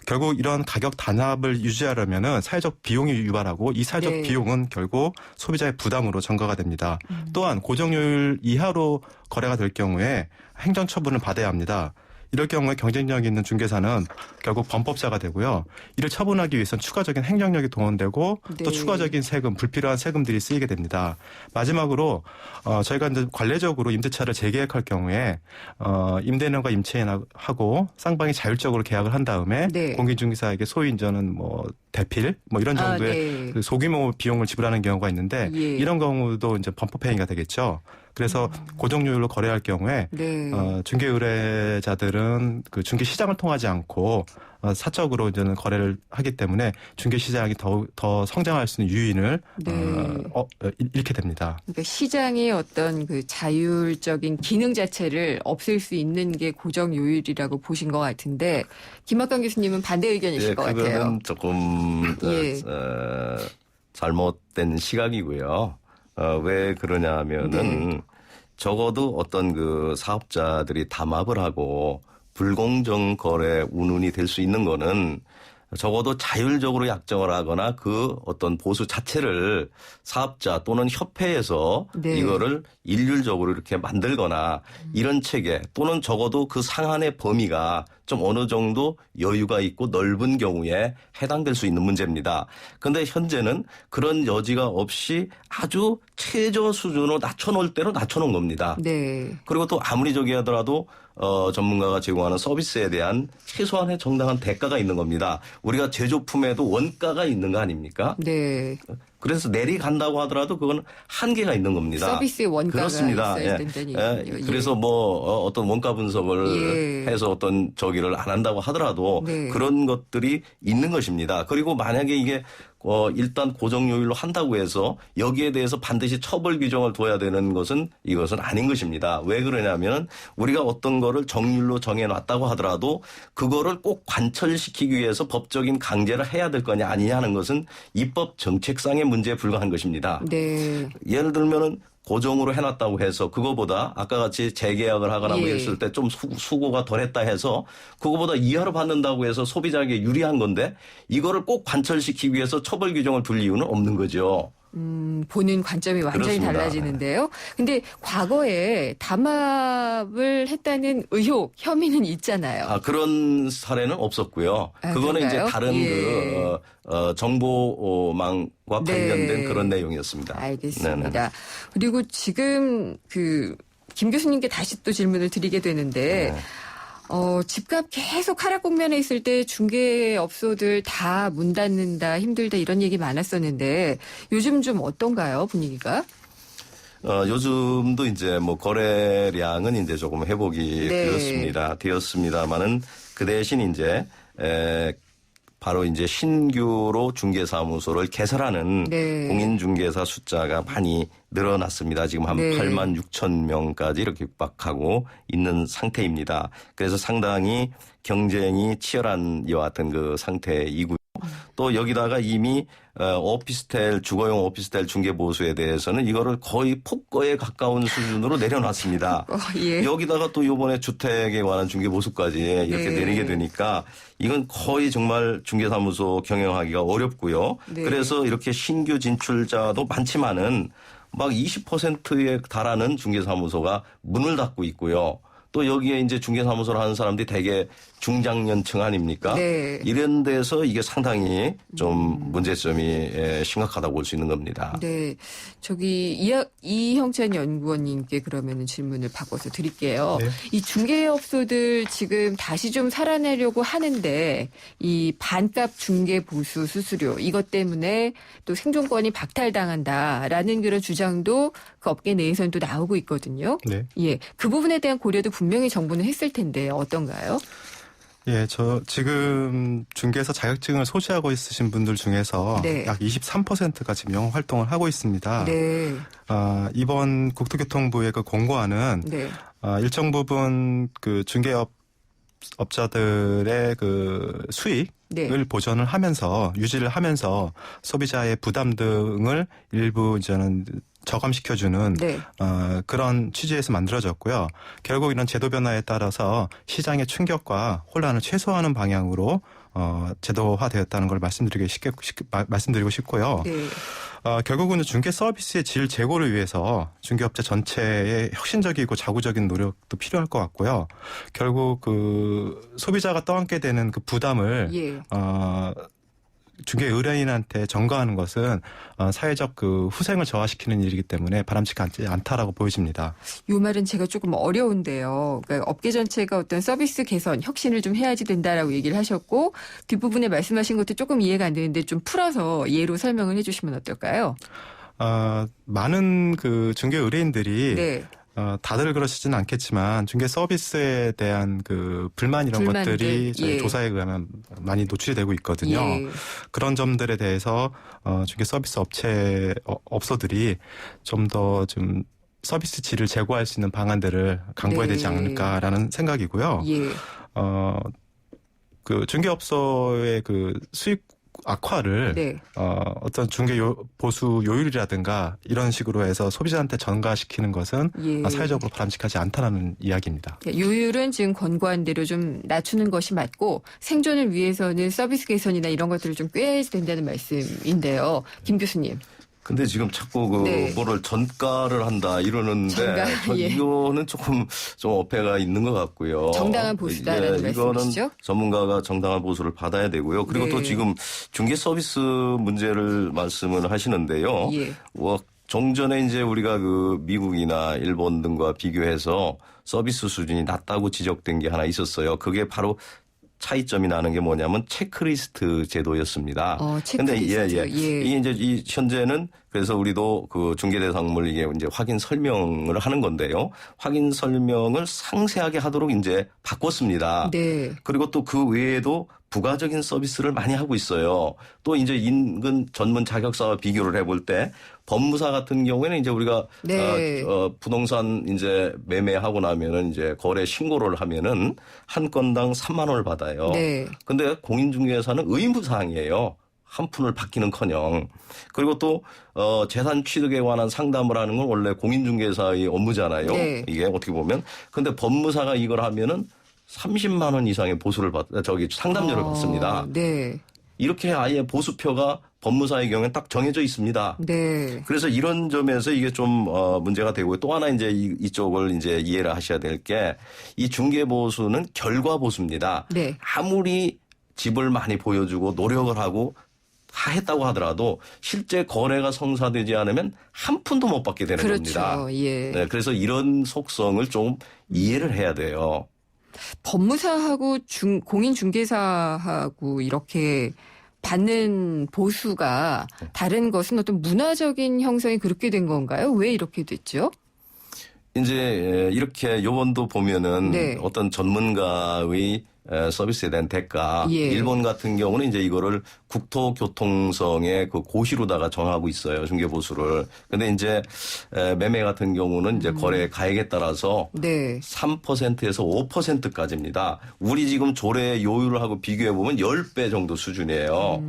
결국 이런 가격 단합을 유지하려면은 사회적 비용이 유발하고 이 사회적 네. 비용은 결국 소비자의 부담으로 전가가 됩니다. 또한 고정요율 이하로 거래가 될 경우에 행정처분을 받아야 합니다. 이럴 경우에 경쟁력 있는 중개사는 결국 범법자가 되고요. 이를 처분하기 위해서는 추가적인 행정력이 동원되고 네. 또 추가적인 세금, 불필요한 세금들이 쓰이게 됩니다. 마지막으로 저희가 이제 관례적으로 임대차를 재계약할 경우에 임대인과 임차인하고 쌍방이 자율적으로 계약을 한 다음에 네. 공인중개사에게 소위 이제는 뭐 대필 뭐 이런 정도의 네. 그 소규모 비용을 지불하는 경우가 있는데 예. 이런 경우도 이제 범법행위가 되겠죠. 그래서 고정요율로 거래할 경우에 네. 중개 의뢰자들은 그 중개 시장을 통하지 않고 사적으로 이제는 거래를 하기 때문에 중개 시장이 더 성장할 수 있는 유인을 네. 잃게 됩니다. 그러니까 시장의 어떤 그 자율적인 기능 자체를 없앨 수 있는 게 고정 요율이라고 보신 것 같은데 김학관 교수님은 반대 의견이실 것 같아요. 그거는 조금 예. 잘못된 시각이고요. 왜 그러냐 하면은 네. 적어도 어떤 그 사업자들이 담합을 하고 불공정 거래 운운이 될 수 있는 거는 적어도 자율적으로 약정을 하거나 그 어떤 보수 자체를 사업자 또는 협회에서 네. 이거를 일률적으로 이렇게 만들거나 이런 체계 또는 적어도 그 상한의 범위가 좀 어느 정도 여유가 있고 넓은 경우에 해당될 수 있는 문제입니다. 그런데 현재는 그런 여지가 없이 아주 최저 수준으로 낮춰놓을 대로 낮춰놓은 겁니다. 네. 그리고 또 아무리 저기 하더라도 전문가가 제공하는 서비스에 대한 최소한의 정당한 대가가 있는 겁니다. 우리가 제조품에도 원가가 있는 거 아닙니까? 네. 그래서 내리간다고 하더라도 그건 한계가 있는 겁니다. 서비스의 원가가 그렇습니다. 있어야 예. 된다는 예. 얘기군요. 그래서 뭐 어떤 원가 분석을 예. 해서 어떤 저기를 안 한다고 하더라도 네. 그런 것들이 있는 것입니다. 그리고 만약에 이게 일단 고정요율로 한다고 해서 여기에 대해서 반드시 처벌 규정을 둬야 되는 것은 이것은 아닌 것입니다. 왜 그러냐면 우리가 어떤 거를 정률로 정해놨다고 하더라도 그거를 꼭 관철시키기 위해서 법적인 강제를 해야 될 거냐 아니냐 하는 것은 입법 정책상의 문제에 불과한 것입니다. 네. 예를 들면은 고정으로 해놨다고 해서 그거보다 아까 같이 재계약을 하거나 뭐 예. 했을 때 좀 수고가 덜했다 해서 그거보다 이하로 받는다고 해서 소비자에게 유리한 건데 이거를 꼭 관철시키기 위해서 처벌 규정을 둘 이유는 없는 거죠. 보는 관점이 완전히 그렇습니다. 달라지는데요. 근데 과거에 담합을 했다는 의혹, 혐의는 있잖아요. 그런 사례는 없었고요. 아, 그거는 그런가요? 이제 다른 예. 정보망과 네. 관련된 그런 내용이었습니다. 알겠습니다. 네네. 그리고 지금 김 교수님께 다시 또 질문을 드리게 되는데 네. 집값 계속 하락 국면에 있을 때 중개업소들 다 문 닫는다, 힘들다 이런 얘기 많았었는데 요즘 좀 어떤가요, 분위기가? 요즘도 이제 뭐 거래량은 이제 조금 회복이 네. 되었습니다만은 그 대신 이제 바로 이제 신규로 중개사무소를 개설하는 네. 공인중개사 숫자가 많이 늘어났습니다. 지금 한 네. 8만 6천 명까지 이렇게 육박하고 있는 상태입니다. 그래서 상당히 경쟁이 치열한 이와 같은 그 상태이고요. 또 여기다가 이미 오피스텔 주거용 오피스텔 중개 보수에 대해서는 이거를 거의 폭거에 가까운 수준으로 내려놨습니다. 예. 여기다가 또 이번에 주택에 관한 중개 보수까지 이렇게 네. 내리게 되니까 이건 거의 정말 중개사무소 경영하기가 어렵고요. 네. 그래서 이렇게 신규 진출자도 많지만은 막 20%에 달하는 중개사무소가 문을 닫고 있고요. 또 여기에 이제 중개사무소를 하는 사람들이 대개 중장년층 아닙니까? 네. 이런 데서 이게 상당히 좀 문제점이 심각하다고 볼 수 있는 겁니다. 네. 저기 이형찬 연구원님께 그러면은 질문을 바꿔서 드릴게요. 네. 이 중개업소들 지금 다시 좀 살아내려고 하는데 이 반값 중개 보수 수수료 이것 때문에 또 생존권이 박탈당한다라는 그런 주장도 그 업계 내에서는 또 나오고 있거든요. 네. 예. 그 부분에 대한 고려도 분명히 정부는 했을 텐데 어떤가요? 예, 저 지금 중개사 자격증을 소지하고 있으신 분들 중에서 네. 약 23%가 지금 영업 활동을 하고 있습니다. 네. 이번 국토교통부의 그 공고안은 네. 일정 부분 그 중개업자들의 그 수익을 네. 보전을 하면서 유지를 하면서 소비자의 부담 등을 일부 이제는 저감시켜주는 네. 그런 취지에서 만들어졌고요. 결국 이런 제도 변화에 따라서 시장의 충격과 혼란을 최소화하는 방향으로 제도화되었다는 걸 말씀드리고 싶고요. 네. 결국은 중개 서비스의 질 제고를 위해서 중개업체 전체의 혁신적이고 자구적인 노력도 필요할 것 같고요. 결국 그 소비자가 떠안게 되는 그 부담을 예. 중개 의뢰인한테 전가하는 것은 사회적 그 후생을 저하시키는 일이기 때문에 바람직하지 않다라고 보여집니다. 이 말은 제가 조금 어려운데요. 그러니까 업계 전체가 어떤 서비스 개선, 혁신을 좀 해야지 된다라고 얘기를 하셨고 뒷부분에 말씀하신 것도 조금 이해가 안 되는데 좀 풀어서 예로 설명을 해주시면 어떨까요? 많은 그 중개 의뢰인들이 네. 다들 그러시지는 않겠지만 중개 서비스에 대한 그 불만 이런 불만들, 것들이 저희 예. 조사에 의하면 많이 노출이 되고 있거든요. 예. 그런 점들에 대해서 중개 서비스 업소들이 좀 더 좀 서비스 질을 제고할 수 있는 방안들을 강구해야 되지 네. 않을까라는 생각이고요. 예. 그 중개업소의 그 수익 악화를 네. 어떤 중개 보수 요율이라든가 이런 식으로 해서 소비자한테 전가시키는 것은 예. 사회적으로 바람직하지 않다라는 이야기입니다. 요율은 지금 권고한 대로 좀 낮추는 것이 맞고 생존을 위해서는 서비스 개선이나 이런 것들을 좀 꾀해야 된다는 말씀인데요. 김 교수님. 근데 지금 자꾸 네. 뭐를 전가를 한다 이러는데 전가, 예. 이거는 조금 좀 어폐가 있는 것 같고요. 정당한 보수다라는 이거는 말씀이시죠? 전문가가 정당한 보수를 받아야 되고요. 그리고 네. 또 지금 중개 서비스 문제를 말씀을 하시는데요. 예. 종전에 이제 우리가 그 미국이나 일본 등과 비교해서 서비스 수준이 낮다고 지적된 게 하나 있었어요. 그게 바로 차이점이 나는 게 뭐냐면 체크리스트 제도였습니다. 체크리스트. 예. 이게 이제 이 현재는 그래서 우리도 그 중개대상물 이게 이제 확인 설명을 하는 건데요. 확인 설명을 상세하게 하도록 이제 바꿨습니다. 네. 그리고 또 그 외에도 부가적인 서비스를 많이 하고 있어요. 또 이제 인근 전문 자격사와 비교를 해볼 때 법무사 같은 경우에는 이제 우리가 네. 부동산 이제 매매하고 나면은 이제 거래 신고를 하면은 한 건당 3만 원을 받아요. 네. 근데 공인중개사는 의무 사항이에요. 한 푼을 받기는커녕. 그리고 또 재산 취득에 관한 상담을 하는 건 원래 공인중개사의 업무잖아요. 네. 이게 어떻게 보면. 근데 법무사가 이걸 하면은 30만 원 이상의 보수를 상담료를 받습니다. 네. 이렇게 아예 보수표가 법무사의 경우에 딱 정해져 있습니다. 네. 그래서 이런 점에서 이게 좀 문제가 되고 또 하나 이제 이쪽을 이제 이해를 하셔야 될 게 이 중개 보수는 결과 보수입니다. 네. 아무리 집을 많이 보여주고 노력을 하고 다 했다고 하더라도 실제 거래가 성사되지 않으면 한 푼도 못 받게 되는 겁니다. 그렇죠. 예. 네, 그래서 이런 속성을 좀 이해를 해야 돼요. 법무사하고 공인중개사하고 이렇게 받는 보수가 다른 것은 어떤 문화적인 형성이 그렇게 된 건가요? 왜 이렇게 됐죠? 이제 이렇게 요번도 보면은 네. 어떤 전문가의 서비스에 대한 대가. 예. 일본 같은 경우는 이제 이거를 국토교통성의 그 고시로다가 정하고 있어요. 중개보수를. 근데 이제 매매 같은 경우는 이제 거래 가액에 따라서 네. 3%에서 5%까지입니다. 우리 지금 조례 요율하고 비교해 보면 10배 정도 수준이에요.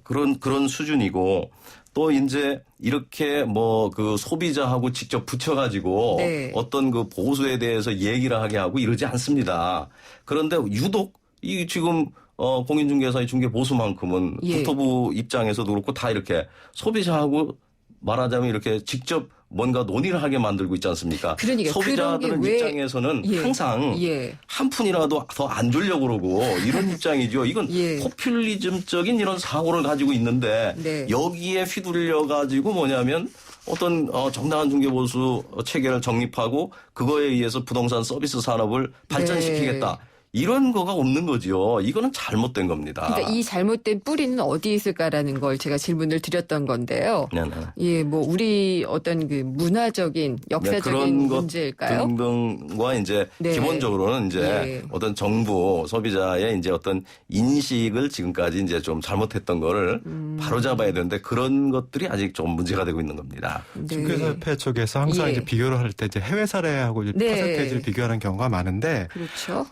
그런 수준이고 또 이제 이렇게 뭐 그 소비자하고 직접 붙여가지고 네. 어떤 그 보수에 대해서 얘기를 하게 하고 이러지 않습니다. 그런데 유독 이 지금 공인중개사의 중개 보수만큼은 예. 국토부 입장에서도 그렇고 다 이렇게 소비자하고 말하자면 이렇게 직접 뭔가 논의를 하게 만들고 있지 않습니까? 그러니까 소비자들은 그런 게 왜- 입장에서는 예. 항상 예. 한 푼이라도 더 안 주려고 그러고 이런 입장이죠. 이건 예. 포퓰리즘적인 이런 사고를 가지고 있는데 네. 여기에 휘둘려 가지고 뭐냐면 어떤 정당한 중개보수 체계를 정립하고 그거에 의해서 부동산 서비스 산업을 발전시키겠다. 이런 거가 없는 거죠. 이거는 잘못된 겁니다. 그러니까 이 잘못된 뿌리는 어디 있을까라는 걸 제가 질문을 드렸던 건데요. 네, 네. 예, 뭐 우리 어떤 그 문화적인 역사적인 그런 것 문제일까요? 등등과 이제 네. 기본적으로는 이제 예. 어떤 정부 소비자의 이제 어떤 인식을 지금까지 이제 좀 잘못했던 거를 바로 잡아야 되는데 그런 것들이 아직 좀 문제가 되고 있는 겁니다. 네. 중개사협회 쪽에서 항상 예. 이제 비교를 할 때 이제 해외 사례하고 이제 네. 퍼센테이지를 비교하는 경우가 많은데 그렇죠.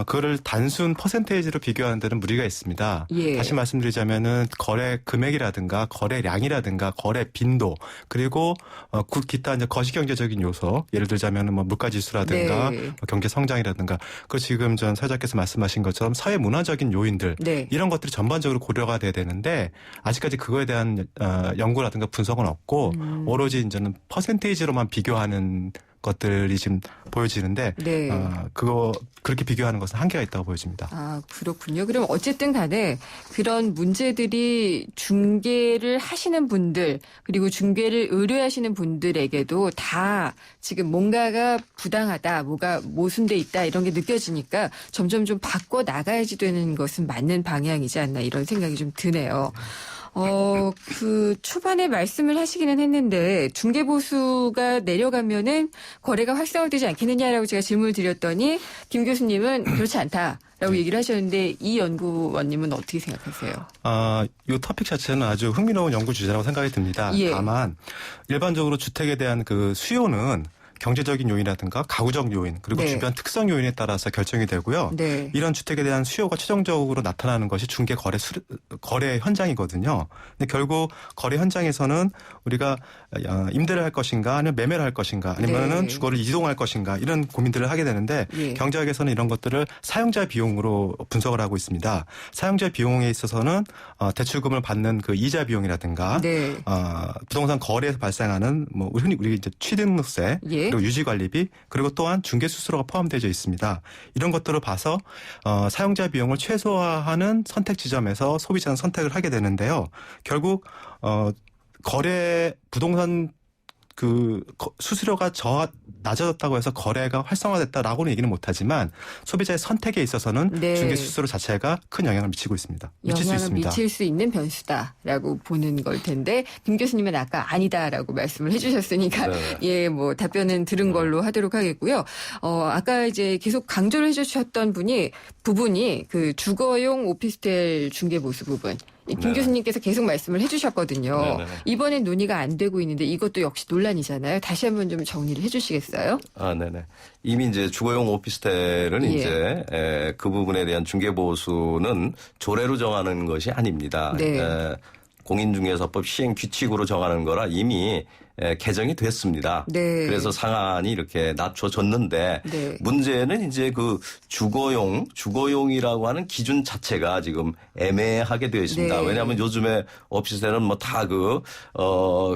그거를 단순 퍼센테이지로 비교하는 데는 무리가 있습니다. 예. 다시 말씀드리자면은 거래 금액이라든가 거래량이라든가 거래 빈도 그리고 기타 이제 거시경제적인 요소 예를 들자면은 뭐 물가지수라든가 네. 경제 성장이라든가 그 지금 전 사장께서 말씀하신 것처럼 사회 문화적인 요인들 네. 이런 것들이 전반적으로 고려가 돼야 되는데 아직까지 그거에 대한 연구라든가 분석은 없고 오로지 이제는 퍼센테이지로만 비교하는 것들이 지금 보여지는데 네. 그렇게 비교하는 것은 한계가 있다고 보여집니다. 아, 그렇군요. 그럼 어쨌든 간에 그런 문제들이 중개를 하시는 분들 그리고 중개를 의뢰하시는 분들에게도 다 지금 뭔가가 부당하다, 뭐가 모순돼 있다 이런 게 느껴지니까 점점 좀 바꿔 나가야지 되는 것은 맞는 방향이지 않나 이런 생각이 좀 드네요. 그 초반에 말씀을 하시기는 했는데 중개보수가 내려가면은 거래가 활성화되지 않겠느냐라고 제가 질문을 드렸더니 김 교수님은 그렇지 않다라고 얘기를 하셨는데 이 연구원님은 어떻게 생각하세요? 이 토픽 자체는 아주 흥미로운 연구 주제라고 생각이 듭니다. 예. 다만 일반적으로 주택에 대한 그 수요는 경제적인 요인이라든가 가구적 요인 그리고 네. 주변 특성 요인에 따라서 결정이 되고요. 네. 이런 주택에 대한 수요가 최종적으로 나타나는 것이 중개 거래 현장이거든요. 근데 결국 거래 현장에서는 우리가 임대를 할 것인가 아니면 매매를 할 것인가 아니면은 네. 주거를 이동할 것인가 이런 고민들을 하게 되는데 예. 경제학에서는 이런 것들을 사용자 비용으로 분석을 하고 있습니다. 사용자 비용에 있어서는 대출금을 받는 그 이자 비용이라든가 네. 부동산 거래에서 발생하는 뭐 흔히 우리 이제 취등록세 예. 그리고 유지관리비 그리고 또한 중개 수수료가 포함되어 있습니다. 이런 것들을 봐서 사용자 비용을 최소화하는 선택 지점에서 소비자는 선택을 하게 되는데요. 결국 거래 부동산 그 수수료가 낮아졌다고 해서 거래가 활성화됐다라고는 얘기는 못하지만 소비자의 선택에 있어서는 네. 중개 수수료 자체가 큰 영향을 미치고 있습니다. 미칠 수 영향을 있습니다. 미칠 수 있는 변수다라고 보는 걸 텐데 김 교수님은 아까 아니다라고 말씀을 해주셨으니까 네. 예, 뭐 답변은 들은 걸로 하도록 하겠고요. 아까 이제 계속 강조를 해주셨던 부분이 그 주거용 오피스텔 중개 보수 부분. 김 네. 교수님께서 계속 말씀을 해주셨거든요. 네, 네. 이번엔 논의가 안 되고 있는데 이것도 역시 논란이잖아요. 다시 한번 좀 정리를 해주시겠어요? 네네. 이미 이제 주거용 오피스텔은 예. 이제 그 부분에 대한 중개보수는 조례로 정하는 것이 아닙니다. 네. 공인중개사법 시행 규칙으로 정하는 거라 이미 개정이 됐습니다. 네. 그래서 상한이 이렇게 낮춰졌는데 네. 문제는 이제 그 주거용이라고 하는 기준 자체가 지금 애매하게 되어 있습니다. 네. 왜냐하면 요즘에 오피스텔은 뭐 다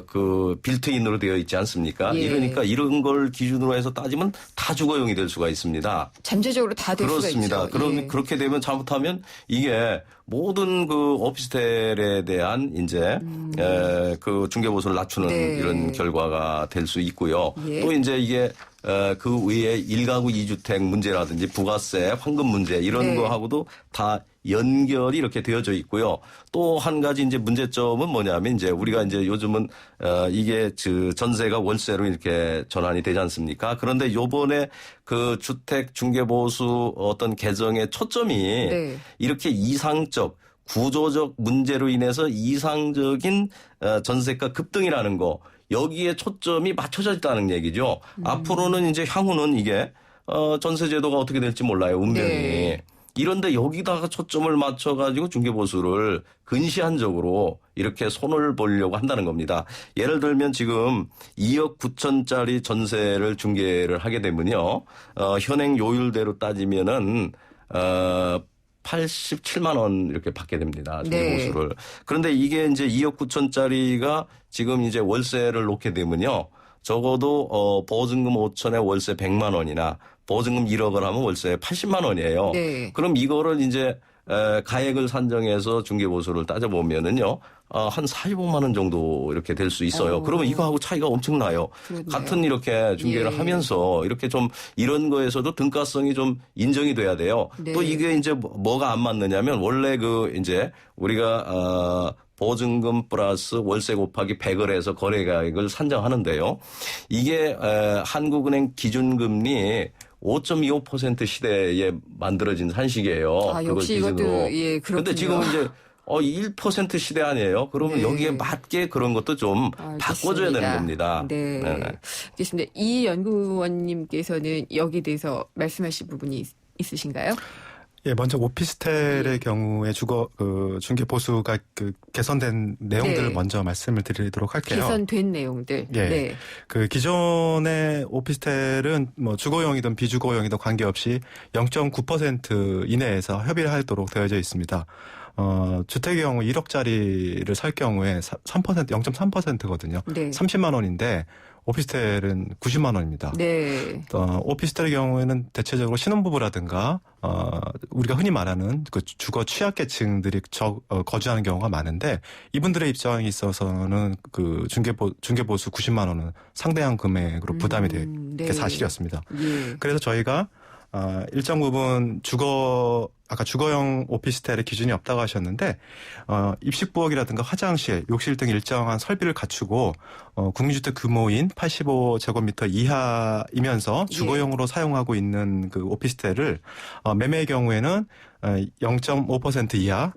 그 빌트인으로 되어 있지 않습니까? 예. 이러니까 이런 걸 기준으로 해서 따지면 다 주거용이 될 수가 있습니다. 잠재적으로 다 될 수가 그렇습니다. 있죠. 그럼 예. 그렇게 되면 잘못하면 이게 모든 그 오피스텔에 대한 이제 그 중개보수를 낮추는 네. 이런 결과가 될 수 있고요. 예. 또 이제 이게 그 외에 1가구 2주택 문제라든지 부가세, 황금 문제 이런 네. 거하고도 다 연결이 이렇게 되어져 있고요. 또 한 가지 이제 문제점은 뭐냐면 이제 우리가 이제 요즘은 이게 전세가 월세로 이렇게 전환이 되지 않습니까? 그런데 요번에 그 주택 중개 보수 어떤 개정의 초점이 네. 이렇게 이상적 구조적 문제로 인해서 이상적인 전세가 급등이라는 거 여기에 초점이 맞춰져 있다는 얘기죠. 앞으로는 이제 향후는 이게 전세 제도가 어떻게 될지 몰라요. 운명이. 네. 이런데 여기다가 초점을 맞춰가지고 중개보수를 근시안적으로 이렇게 손을 보려고 한다는 겁니다. 예를 들면 지금 2억 9천짜리 전세를 중개를 하게 되면요. 현행 요율대로 따지면은 87만 원 이렇게 받게 됩니다. 중개보수를. 네. 그런데 이게 이제 2억 9천짜리가 지금 이제 월세를 놓게 되면요. 적어도 보증금 5천에 월세 100만 원이나 보증금 1억을 하면 월세 80만 원이에요. 네. 그럼 이거를 이제 가액을 산정해서 중개보수를 따져보면은요. 한 45만 원 정도 이렇게 될 수 있어요. 그러면 이거하고 차이가 엄청나요. 그렇네요. 같은 이렇게 중개를 예. 하면서 이렇게 좀 이런 거에서도 등가성이 좀 인정이 돼야 돼요. 네. 또 이게 이제 뭐가 안 맞느냐면 원래 그 이제 우리가 보증금 플러스 월세 곱하기 100을 해서 거래가액을 산정하는데요. 이게 한국은행 기준금리 5.25% 시대에 만들어진 산식이에요. 아, 그걸 역시 이것도 기준으로. 예, 그렇군요. 근데 지금 이제 1% 시대 아니에요. 그러면 네. 여기에 맞게 그런 것도 좀 바꿔줘야 되는 겁니다. 네. 알겠습니다. 이 연구원님께서는 여기에 대해서 말씀하실 부분이 있으신가요? 예, 먼저 오피스텔의 예. 경우에 중개 보수가 개선된 내용들을 네. 먼저 말씀을 드리도록 할게요. 개선된 내용들. 예. 네. 기존의 오피스텔은 뭐 주거용이든 비주거용이든 관계없이 0.9% 이내에서 협의를 하도록 되어져 있습니다. 주택의 경우 1억짜리를 살 경우에 0.3%거든요. 네. 30만 원인데 오피스텔은 90만 원입니다. 네. 오피스텔의 경우에는 대체적으로 신혼부부라든가 우리가 흔히 말하는 그 주거 취약계층들이 거주하는 경우가 많은데 이분들의 입장에 있어서는 그 중개보수 90만 원은 상당한 금액으로 부담이 되는 게 네. 사실이었습니다. 예. 그래서 저희가 일정 부분 아까 주거용 오피스텔의 기준이 없다고 하셨는데, 입식부엌이라든가 화장실, 욕실 등 일정한 설비를 갖추고, 국민주택 규모인 85제곱미터 이하이면서 주거용으로 사용하고 있는 그 오피스텔을, 매매의 경우에는 0.5% 이하,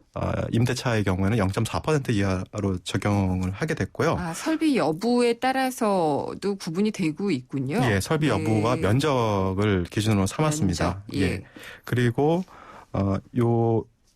임대차의 경우에는 0.4% 이하로 적용을 하게 됐고요. 아, 설비 여부에 따라서도 구분이 되고 있군요. 예, 설비 여부와 네. 면적을 기준으로 삼았습니다. 면적, 예. 그리고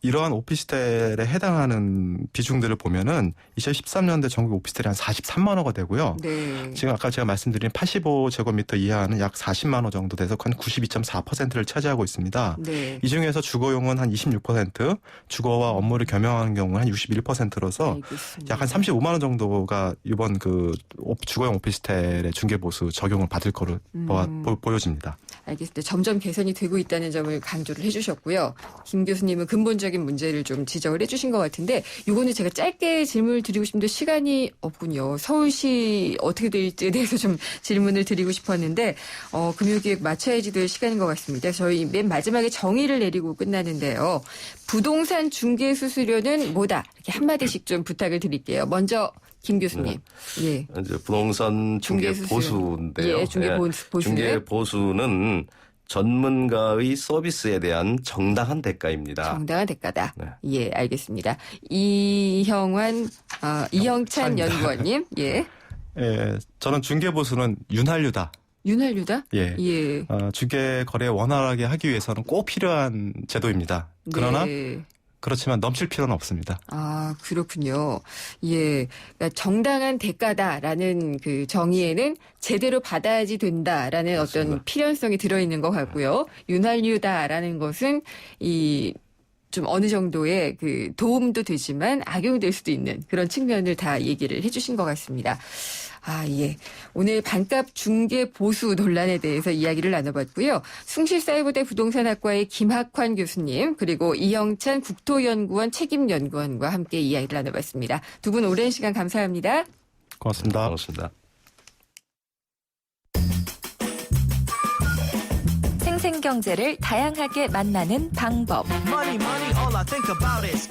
이러한 오피스텔에 해당하는 비중들을 보면은 2013년대 전국 오피스텔이 한 43만 호가 되고요. 네. 지금 아까 제가 말씀드린 85제곱미터 이하는 약 40만 호 정도 돼서 한 92.4%를 차지하고 있습니다. 네. 이 중에서 주거용은 한 26%, 주거와 업무를 겸용하는 경우는 한 61%로서 알겠습니다. 약 한 35만 원 정도가 이번 그 주거용 오피스텔의 중개보수 적용을 받을 거로 보여집니다. 알겠습니다. 점점 개선이 되고 있다는 점을 강조를 해주셨고요. 김 교수님은 근본적인 문제를 좀 지적을 해주신 것 같은데 이거는 제가 짧게 질문을 드리고 싶은데 시간이 없군요. 서울시 어떻게 될지에 대해서 좀 질문을 드리고 싶었는데 금요기획 맞춰야지 될 시간인 것 같습니다. 저희 맨 마지막에 정의를 내리고 끝나는데요. 부동산 중개 수수료는 뭐다? 이렇게 한마디씩 좀 부탁을 드릴게요. 먼저 김 교수님. 예. 이제 부동산 중개 중개 수수료. 보수인데요. 예, 중개 보수는? 중개 보수는 전문가의 서비스에 대한 정당한 대가입니다. 정당한 대가다. 네. 예, 알겠습니다. 이형찬 연구원님. 예. 예, 저는 중개보수는 윤활유다. 윤활유다? 예. 예. 중개 거래 원활하게 하기 위해서는 꼭 필요한 제도입니다. 그러나 네. 그렇지만 넘칠 필요는 없습니다. 아, 그렇군요. 예. 그러니까 정당한 대가다라는 그 정의에는 제대로 받아야지 된다라는 맞습니다. 어떤 필연성이 들어있는 것 같고요. 윤활유다라는 것은 좀 어느 정도의 그 도움도 되지만 악용될 수도 있는 그런 측면을 다 얘기를 해주신 것 같습니다. 아, 예. 오늘 반값 중개 보수 논란에 대해서 이야기를 나눠봤고요. 숭실사이버대 부동산학과의 김학환 교수님 그리고 이형찬 국토연구원 책임연구원과 함께 이야기를 나눠봤습니다. 두 분 오랜 시간 감사합니다. 고맙습니다. 반갑습니다. 생생경제를 다양하게 만나는 방법.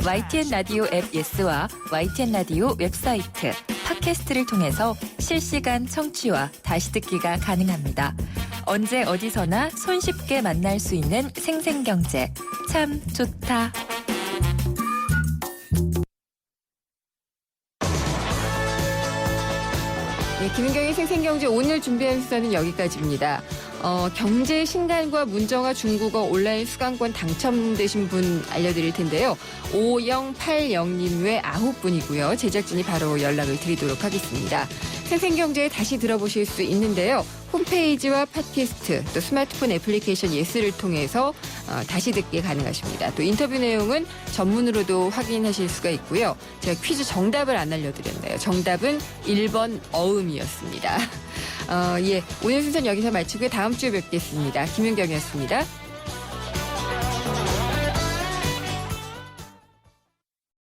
YTN 라디오 앱 예스와 YTN 라디오 웹사이트, 팟캐스트를 통해서 실시간 청취와 다시 듣기가 가능합니다. 언제 어디서나 손쉽게 만날 수 있는 생생경제. 참 좋다. 네, 김은경의 생생경제 오늘 준비한 수사는 여기까지입니다. 경제 신간과 문정아 중국어 온라인 수강권 당첨되신 분 알려드릴 텐데요. 5080님 외 9분이고요. 제작진이 바로 연락을 드리도록 하겠습니다. 생생경제에 다시 들어보실 수 있는데요. 홈페이지와 팟캐스트 또 스마트폰 애플리케이션 예스를 통해서 다시 듣기 가능하십니다. 또 인터뷰 내용은 전문으로도 확인하실 수가 있고요. 제가 퀴즈 정답을 안 알려드렸네요. 정답은 1번 어음이었습니다. 예, 오늘 순서는 여기서 마치고 다음 주에 뵙겠습니다. 김윤경이었습니다.